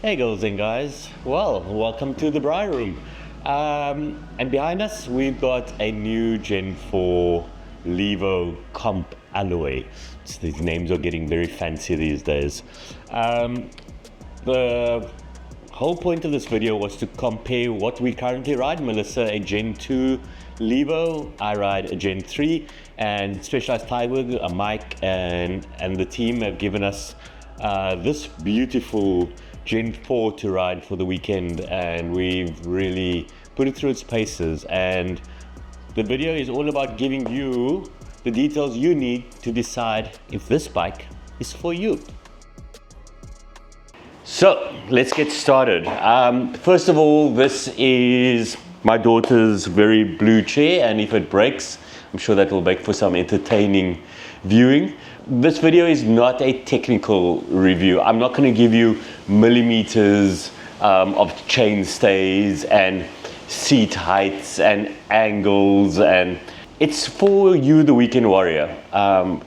Hey girls and guys, well, welcome to the Bri Room. And behind us we've got a new Gen 4 Levo Comp Alloy. These names are getting very fancy these days. The whole point of this video was to compare what we currently ride. Melissa, a Gen 2 Levo, I ride a Gen 3, and Specialized Turbo, a Mike and the team have given us this beautiful Gen 4 to ride for the weekend, and we've really put it through its paces, and the video is all about giving you the details you need to decide if this bike is for you. So let's get started. First of all, this is my daughter's very blue chair, and if it breaks, I'm sure that will make for some entertaining viewing. This video is not a technical review. I'm not going to give you millimeters of chain stays and seat heights and angles, and it's for you, the weekend warrior.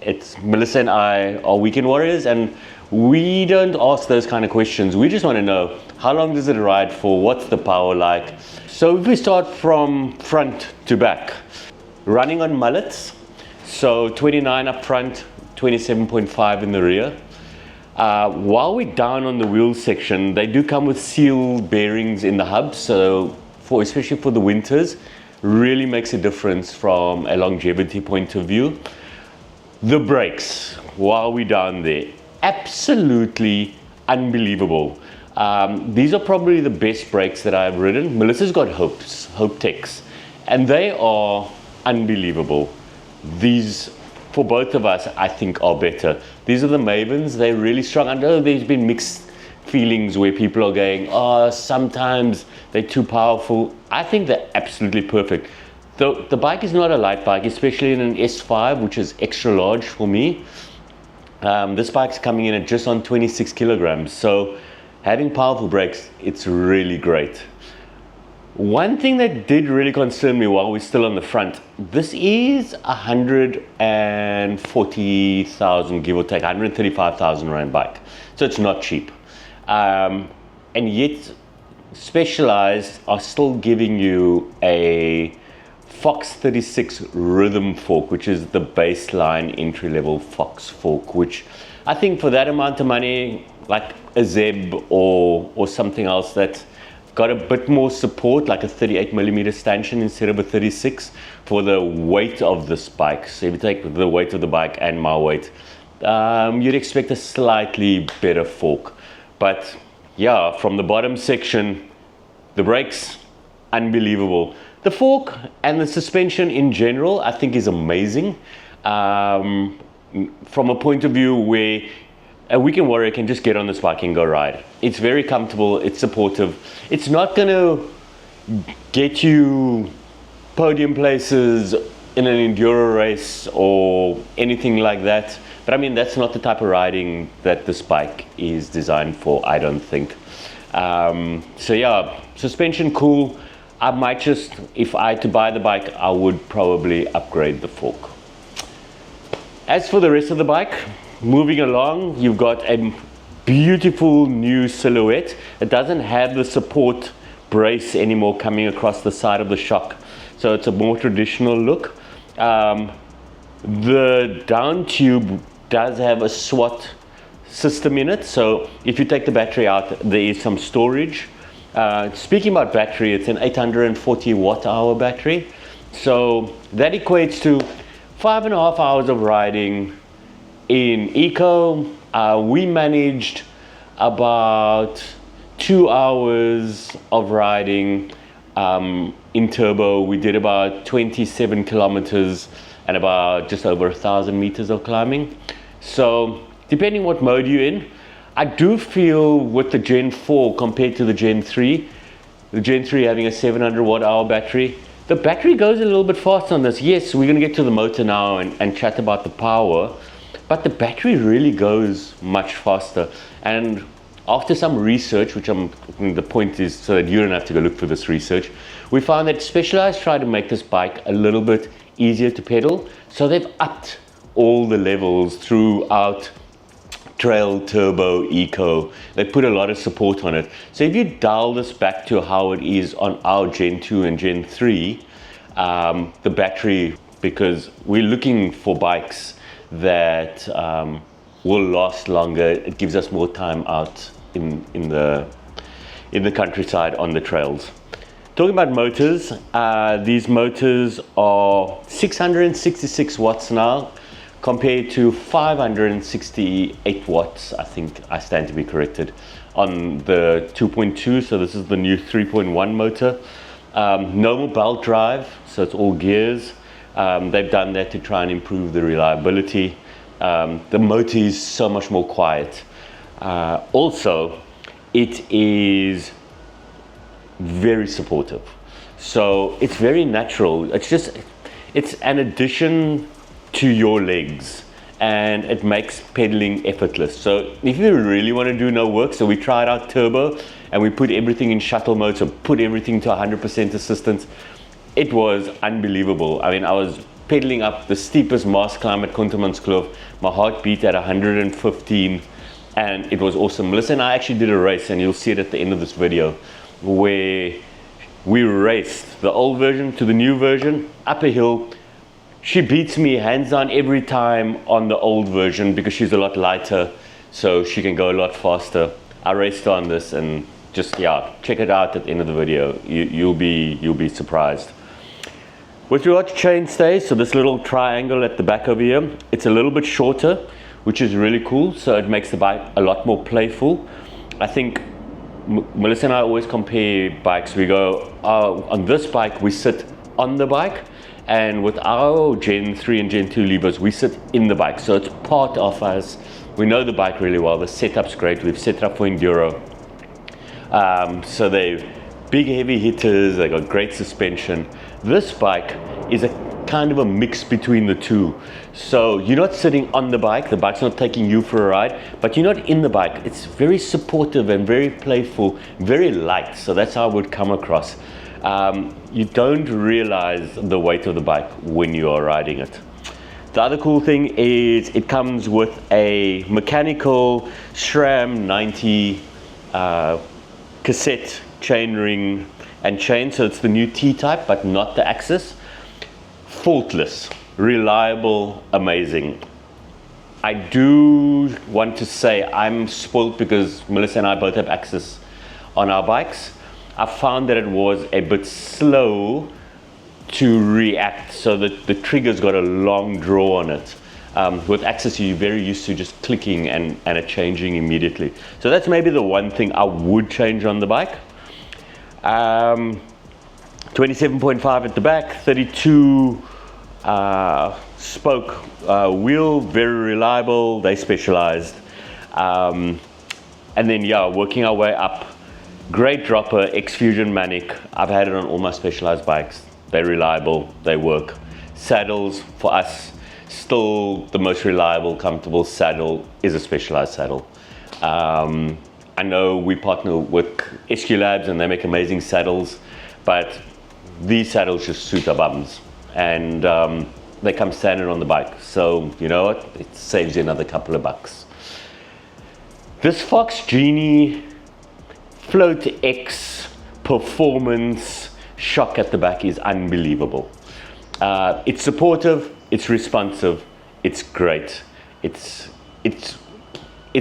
It's Melissa and I are weekend warriors, and we don't ask those kind of questions. We just want to know, how long does it ride for? What's the power like? So if we start from front to back, running on mullets, so 29 up front, 27.5 in the rear. While we're down on the wheel section, they do come with sealed bearings in the hubs, so especially for the winters, really makes a difference from a longevity point of view. The brakes, while we're down there, absolutely unbelievable. These are probably the best brakes that I've ridden. Melissa's got Hope Techs, and they are unbelievable. These, for both of us, I think are better. These are the Mavens. They're really strong. I know there's been mixed feelings where people are going, oh, sometimes they're too powerful. I think they're absolutely perfect. The bike is not a light bike, especially in an S5, which is extra large for me. This bike's coming in at just on 26 kilograms. So having powerful brakes, it's really great. One thing that did really concern me while we're still on the front, this is 140,000, give or take, 135,000 Rand bike. So it's not cheap. And yet Specialized are still giving you a Fox 36 rhythm fork, which is the baseline entry-level Fox fork, which I think for that amount of money, like a Zeb or something else that got a bit more support, like a 38mm stanchion instead of a 36, for the weight of this bike. So if you take the weight of the bike and my weight, you'd expect a slightly better fork. But yeah, from the bottom section, the brakes, unbelievable. The fork and the suspension in general, I think, is amazing. From a point of view where a weekend warrior can just get on this bike and go ride. It's very comfortable, it's supportive. It's not going to get you podium places in an enduro race or anything like that. But I mean, that's not the type of riding that this bike is designed for, I don't think. So yeah, suspension cool. I might just, if I had to buy the bike, I would probably upgrade the fork. As for the rest of the bike, moving along, you've got a beautiful new silhouette. It doesn't have the support brace anymore coming across the side of the shock, so it's a more traditional look. The down tube does have a SWAT system in it, so if you take the battery out, there is some storage. Speaking about battery, it's an 840 watt-hour battery, so that equates to 5.5 hours of riding. In eco, we managed about 2 hours of riding. In turbo, we did about 27 kilometers and about just over 1,000 meters of climbing. So depending what mode you're in, I do feel with the Gen 4 compared to the Gen 3 having a 700 watt-hour battery, the battery goes a little bit faster on this. Yes, we're going to get to the motor now and chat about the power, but the battery really goes much faster. And after some research, the point is so that you don't have to go look for this research, we found that Specialized tried to make this bike a little bit easier to pedal, so they've upped all the levels throughout Trail, Turbo, Eco. They put a lot of support on it. So if you dial this back to how it is on our Gen 2 and Gen 3, the battery, because we're looking for bikes that will last longer. It gives us more time out in the countryside on the trails. Talking about motors, these motors are 666 watts now, compared to 568 watts, I think I stand to be corrected, on the 2.2. So this is the new 3.1 motor. No more belt drive, so it's all gears. They've done that to try and improve the reliability. The motor is so much more quiet. Also, it is very supportive. So it's very natural. It's an addition to your legs, and it makes pedaling effortless. So if you really want to do no work, so we tried out turbo and we put everything in shuttle mode, so put everything to 100% assistance. It was unbelievable. I mean, I was pedaling up the steepest mast climb at Kuntermannskloof, my heart beat at 115, and it was awesome. Melissa and I actually did a race, and you'll see it at the end of this video, where we raced the old version to the new version up a hill. She beats me hands down every time on the old version because she's a lot lighter, so she can go a lot faster. I raced on this, and just, yeah, check it out at the end of the video. You'll be surprised. With regard to chainstay, so this little triangle at the back over here, it's a little bit shorter, which is really cool. So it makes the bike a lot more playful. I think Melissa and I always compare bikes. We go, on this bike we sit on the bike, and with our Gen 3 and Gen 2 levers, we sit in the bike. So it's part of us. We know the bike really well. The setup's great. We've set it up for enduro. So they're big heavy hitters. They got great suspension. This bike is a kind of a mix between the two. So you're not sitting on the bike's not taking you for a ride, but you're not in the bike. It's very supportive and very playful, very light. So that's how it would come across. You don't realize the weight of the bike when you are riding it. The other cool thing is it comes with a mechanical SRAM 90 cassette chainring and chain. So it's the new T-type, but not the Axis. Faultless, reliable, amazing. I do want to say I'm spoiled because Melissa and I both have Axis on our bikes. I found that it was a bit slow to react, so that the trigger's got a long draw on it. With Axis, you're very used to just clicking and it changing immediately. So that's maybe the one thing I would change on the bike. 27.5 at the back, 32 spoke wheel, very reliable. They Specialized. And then, yeah, working our way up. Great dropper, X-Fusion Manic. I've had it on all my Specialized bikes. They're reliable, they work. Saddles, for us, still the most reliable, comfortable saddle is a Specialized saddle. I know we partner with SQ Labs and they make amazing saddles, but these saddles just suit our bums. And they come standard on the bike. So, you know what? It saves you another couple of bucks. This Fox Genie Float X performance shock at the back is unbelievable. It's supportive, it's responsive, it's great. It's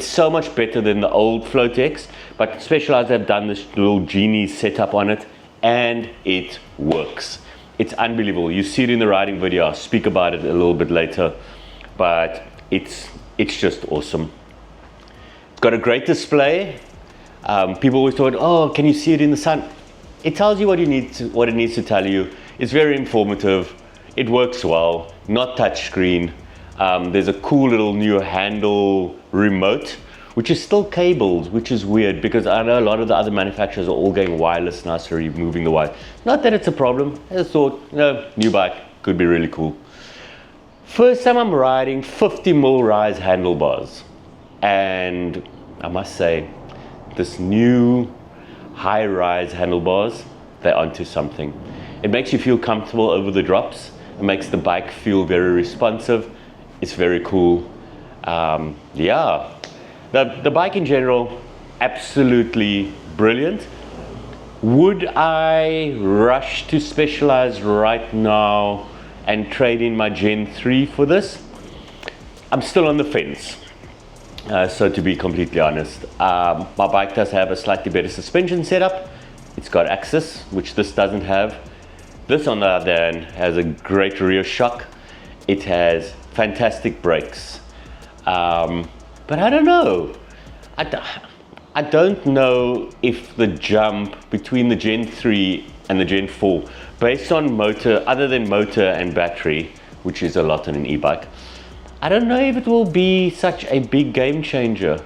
so much better than the old Float X, but Specialized have done this little Genie setup on it, and it works. It's unbelievable. You see it in the riding video. I'll speak about it a little bit later, but it's just awesome. It's got a great display. People always thought, oh, can you see it in the sun? It tells you what it needs to tell you. It's very informative. It works well. Not touch screen. There's a cool little new handle remote, which is still cabled, which is weird because I know a lot of the other manufacturers are all going wireless now, so removing the wire. Not that it's a problem. I just thought, new bike could be really cool. First time I'm riding 50mm rise handlebars, and I must say, this new high rise handlebars, they're onto something. It makes you feel comfortable over the drops. It makes the bike feel very responsive. It's very cool. Yeah, The bike in general, absolutely brilliant. Would I rush to Specialized right now and trade in my Gen 3 for this? I'm still on the fence. So to be completely honest, my bike does have a slightly better suspension setup. It's got access, which this doesn't have. This on the other hand has a great rear shock. It has fantastic brakes. But I don't know. I don't know if the jump between the Gen 3 and the Gen 4, based on motor, other than motor and battery, which is a lot on an e-bike, I don't know if it will be such a big game changer.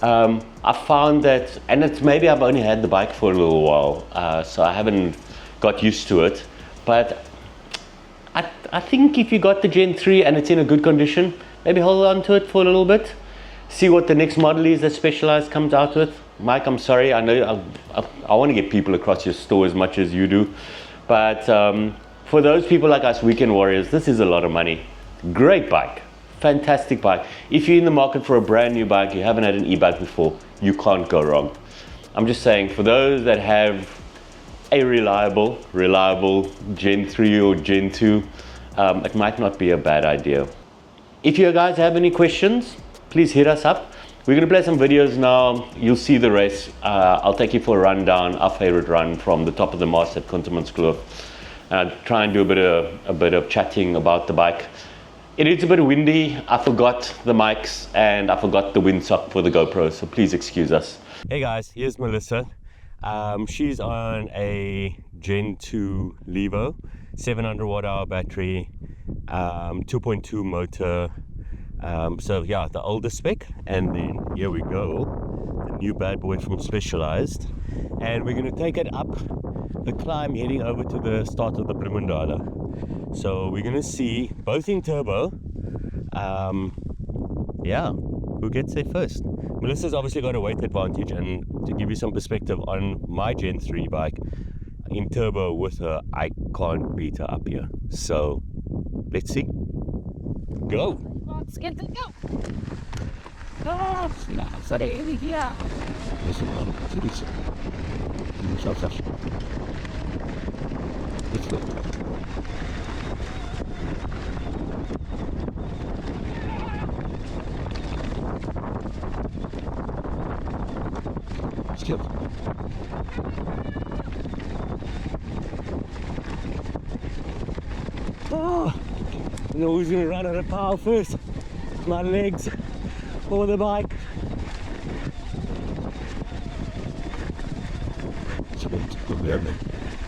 I found that, and it's maybe I've only had the bike for a little while, so I haven't got used to it, but I think if you got the Gen 3 and it's in a good condition, maybe hold on to it for a little bit. See what the next model is that Specialized comes out with. Mike, I'm sorry, I know I want to get people across your store as much as you do, but for those people like us weekend warriors, this is a lot of money. Great bike, fantastic bike. If you're in the market for a brand new bike, you haven't had an e-bike before, you can't go wrong. I'm just saying, for those that have a reliable Gen 3 or Gen 2, it might not be a bad idea. If you guys have any questions, please hit us up. We're going to play some videos now. You'll see the race. I'll take you for a run down, our favorite run from the top of the mast at Kuntermannskloof. Try and do a bit of chatting about the bike. It is a bit windy. I forgot the mics and I forgot the windsock for the GoPro, so please excuse us. Hey guys, here's Melissa. She's on a Gen 2 Levo, 700 watt hour battery, 2.2 motor. So yeah, the older spec, and then here we go, the new bad boy from Specialized, and we're going to take it up the climb heading over to the start of the Bloemendale. So we're going to see, both in turbo, yeah, who gets there first. Melissa's obviously got a weight advantage, and to give you some perspective on my Gen 3 bike in turbo with her, I can't beat her up here. So let's see. Go! Let's get to go! Oh, sorry, yeah. Let's go. Skip. Oh, I know who's gonna run out of power first. My legs or the bike.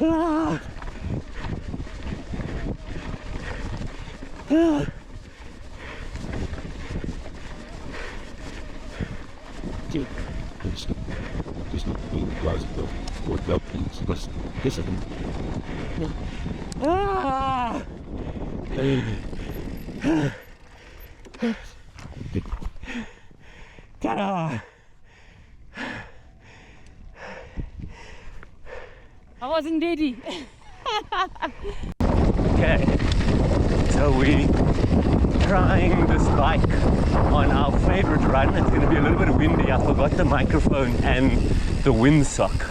Ah. Ah. Ah. Ta-da! I wasn't ready. Okay, so we're trying this bike on our favorite run. It's going to be a little bit windy. I forgot the microphone and the windsock.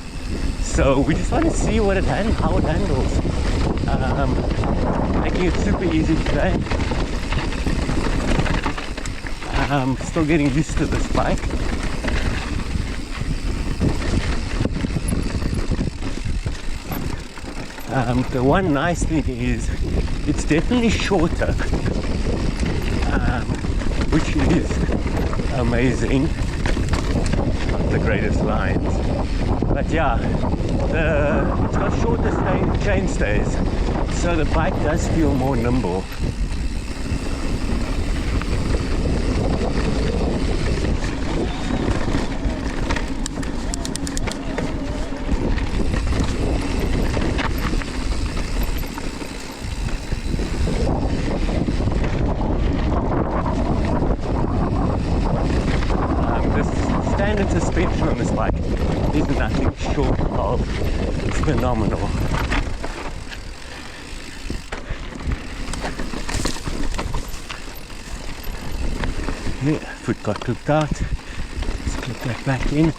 So we just want to see what how it handles. Making it super easy today. I'm still getting used to this bike. The one nice thing is it's definitely shorter, which is amazing. Not the greatest lines, but yeah, it's got shorter chain stays, so the bike does feel more nimble. Standard suspension on this bike is nothing short of phenomenal. Yeah, foot got clipped out. that back in.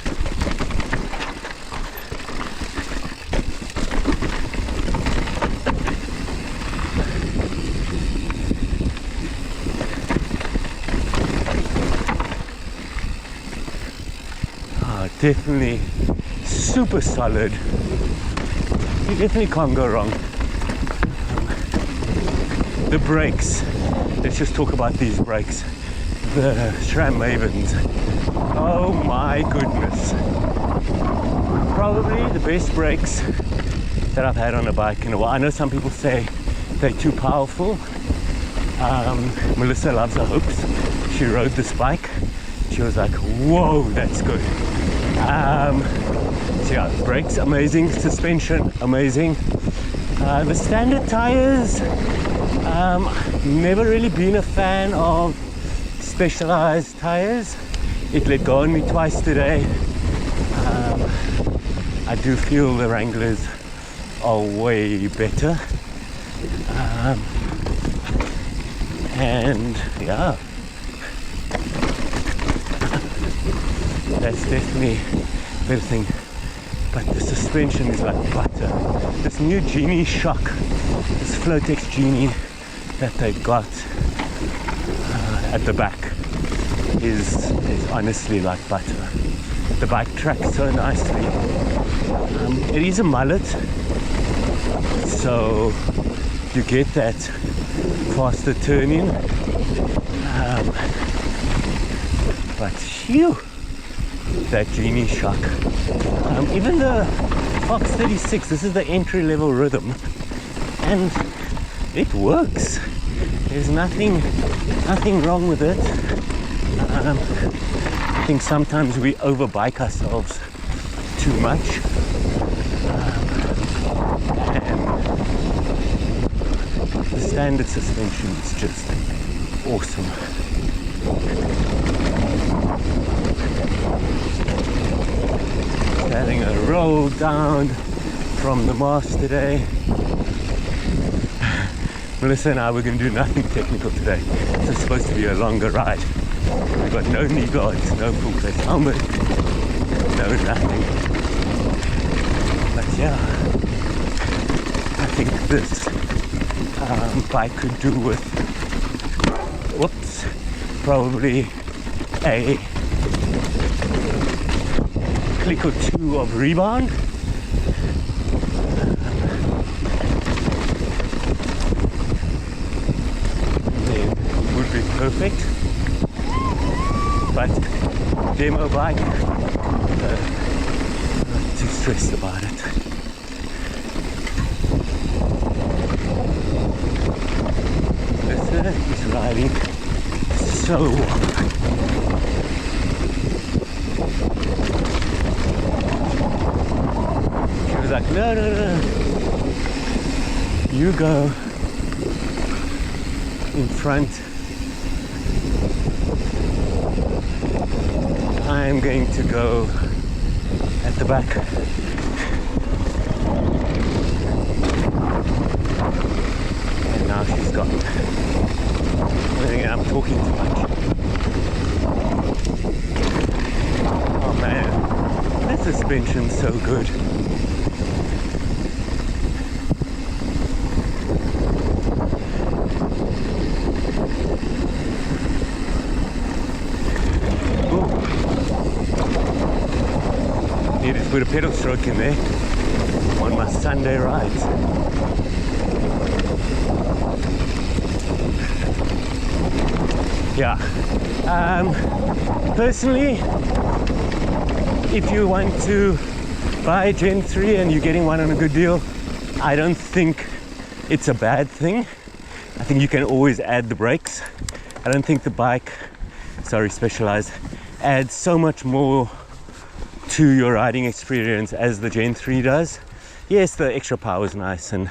Definitely super solid. You definitely can't go wrong. The brakes, let's just talk about these brakes. The SRAM Mavens, oh my goodness. Probably the best brakes that I've had on a bike in a while. I know some people say they're too powerful. Melissa loves her hopes. She rode this bike. She was like, whoa, that's good. So yeah, brakes amazing, suspension amazing. The standard tires, never really been a fan of Specialized tires. It let go on me twice today. I do feel the Wranglers are way better. And yeah, that's definitely everything. But the suspension is like butter. This new Genie shock, this Flotex Genie that they've got at the back is honestly like butter. The bike tracks so nicely. It is a mullet, so you get that faster turning. But phew, that Genie shock. Even the Fox 36, this is the entry-level rhythm, and it works. There's nothing wrong with it. I think sometimes we overbike ourselves too much. And the standard suspension is just awesome. Having a roll down from the mast today. Melissa and I were going to do nothing technical today. It's supposed to be a longer ride. We've got no knee guards, no full face helmet, no nothing. But yeah, I think this bike could do with, whoops, probably a click or two of rebound. Then it would be perfect. But demo bike, not too stressed about it. Listen, he's riding so well. She was like, no, you go in front. I'm going to go at the back. And now she's gone. I think I'm talking too much. Oh man, that suspension's so good. Needed to put a pedal stroke in there on my Sunday rides. Yeah. Personally, if you want to buy a Gen 3 and you're getting one on a good deal, I don't think it's a bad thing. I think you can always add the brakes. I don't think the bike, Specialized, adds so much more to your riding experience as the Gen 3 does. Yes, the extra power is nice and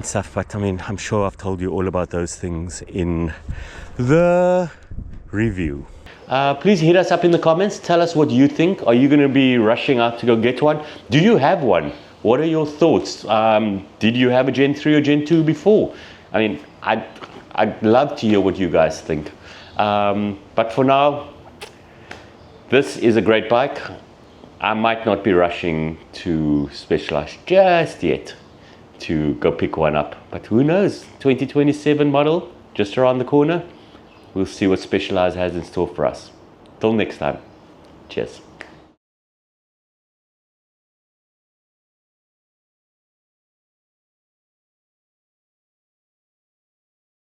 stuff, but I mean, I'm sure I've told you all about those things in the review. Please hit us up in the comments. Tell us what you think. Are you going to be rushing out to go get one? Do you have one? What are your thoughts? Did you have a Gen 3 or Gen 2 before? I mean, I'd love to hear what you guys think. But for now, This is a great bike. I might not be rushing to Specialized just yet to go pick one up, but who knows, 2027 model just around the corner. We'll see what Specialized has in store for us. Till next time, cheers.